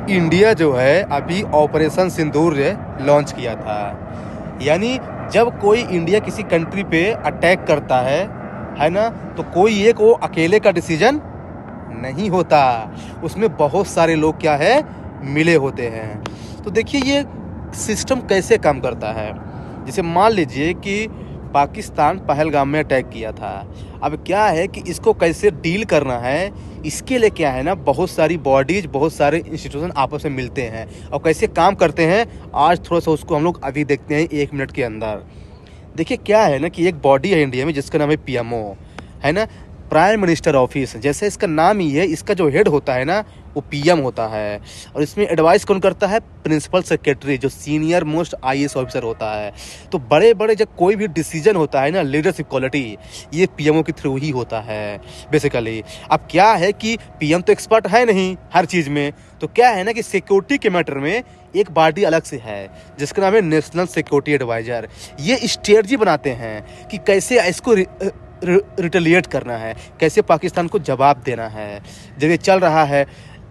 India जो है अभी ऑपरेशन सिंदूर लॉन्च किया था। यानी जब कोई इंडिया किसी कंट्री पे अटैक करता है ना, तो कोई एक वो अकेले का डिसीजन नहीं होता, उसमें बहुत सारे लोग क्या है मिले होते हैं। तो देखिए ये सिस्टम कैसे काम करता है। जैसे मान लीजिए कि पाकिस्तान पहलगाम में अटैक किया था। अब क्या है कि इसको कैसे डील करना है, इसके लिए क्या है ना, बहुत सारी बॉडीज, बहुत सारे इंस्टीट्यूशन आपस में मिलते हैं और कैसे काम करते हैं, आज थोड़ा सा उसको हम लोग अभी देखते हैं 1 मिनट के अंदर। देखिए क्या है ना कि एक बॉडी है इंडिया में जिसका नाम है पीएमओ, है ना, प्राइम मिनिस्टर ऑफिस। जैसे इसका नाम ही है, इसका जो हेड होता है ना वो पीएम होता है। और इसमें एडवाइस कौन करता है? प्रिंसिपल सेक्रेटरी, जो सीनियर मोस्ट आईएएस ऑफिसर होता है। तो बड़े बड़े जब कोई भी डिसीजन होता है ना, लीडरशिप क्वालिटी, ये पीएमओ के थ्रू ही होता है बेसिकली। अब क्या है कि पीएम तो एक्सपर्ट है नहीं हर चीज़ में, तो क्या है ना कि सिक्योरिटी के मैटर में एक बॉडी अलग से है जिसका नाम है नेशनल सिक्योरिटी एडवाइजर। ये स्ट्रेटजी बनाते हैं कि कैसे इसको रिटेलिएट करना है, कैसे पाकिस्तान को जवाब देना है जब ये चल रहा है।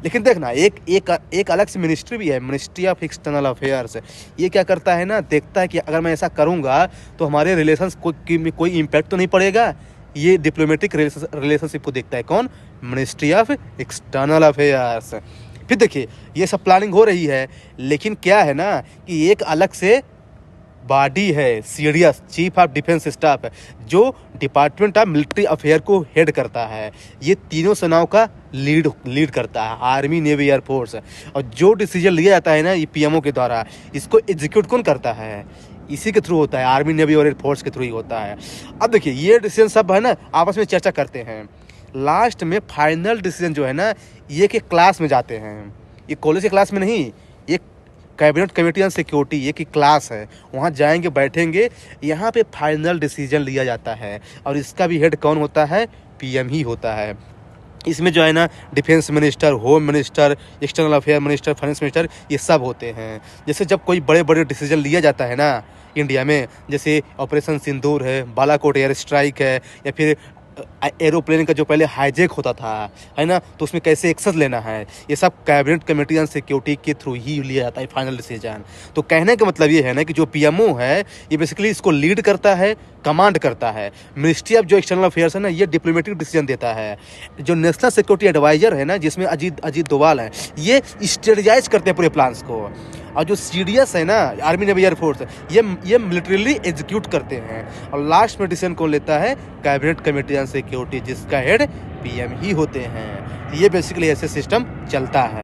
लेकिन देखना एक अलग से मिनिस्ट्री भी है, मिनिस्ट्री ऑफ एक्सटर्नल अफेयर्स। ये क्या करता है ना, देखता है कि अगर मैं ऐसा करूँगा तो हमारे रिलेशंस में कोई इम्पैक्ट तो नहीं पड़ेगा। ये डिप्लोमेटिक रिलेशनशिप को देखता है कौन? Ministry of external affairs. फिर देखिए ये सब प्लानिंग हो रही है, लेकिन क्या है ना कि एक अलग से बॉडी है, CDS, chief of defence staff, जो डिपार्टमेंट ऑफ मिलिट्री अफेयर को हेड करता है। ये तीनों सेनाओं का लीड करता है, आर्मी, नेवी, एयरफोर्स। और जो डिसीजन लिया जाता है ना ये पीएमओ के द्वारा, इसको एग्जीक्यूट कौन करता है? इसी के थ्रू होता है, आर्मी, नेवी और एयरफोर्स के थ्रू ही होता है। अब देखिए ये डिसीजन सब है ना आपस में चर्चा करते हैं, लास्ट में फाइनल डिसीजन जो है ना ये के क्लास में जाते हैं। ये कॉलेज के क्लास में नहीं, ये कैबिनेट कमेटी ऑन सिक्योरिटी, ये की क्लास है, वहाँ जाएंगे, बैठेंगे, यहाँ पे फाइनल डिसीजन लिया जाता है। और इसका भी हेड कौन होता है? पीएम ही होता है। इसमें जो है ना defence minister, home minister, external affair minister, finance minister, ये सब होते हैं। जैसे जब कोई बड़े बड़े डिसीजन लिया जाता है ना इंडिया में, जैसे ऑपरेशन सिंदूर है, बालाकोट एयर स्ट्राइक है, या फिर एरोप्लेन का जो पहले हाईजैक होता था, है ना, तो उसमें कैसे एक्शन लेना है, ये सब कैबिनेट कमेटी ऑन सिक्योरिटी के थ्रू ही लिया जाता है फाइनल डिसीजन। तो कहने का मतलब ये है ना कि जो पीएमओ है ये बेसिकली इसको लीड करता है, कमांड करता है। मिनिस्ट्री ऑफ जो एक्सटर्नल अफेयर्स है ना, ये डिप्लोमेटिक डिसीजन देता है। जो नेशनल सिक्योरिटी एडवाइजर है ना, जिसमें अजीत डोभाल है, ये स्ट्रेटजाइज करते हैं पूरे प्लान्स को। और जो सीडीएस है ना, आर्मी, नेवी, एयरफोर्स, ये मिलिट्रीली एग्जीक्यूट करते हैं। और लास्ट में डिसीजन कौन लेता है? कैबिनेट कमेटी ऑन सिक्योरिटी, जिसका हेड पीएम ही होते हैं। ये बेसिकली ऐसे सिस्टम चलता है।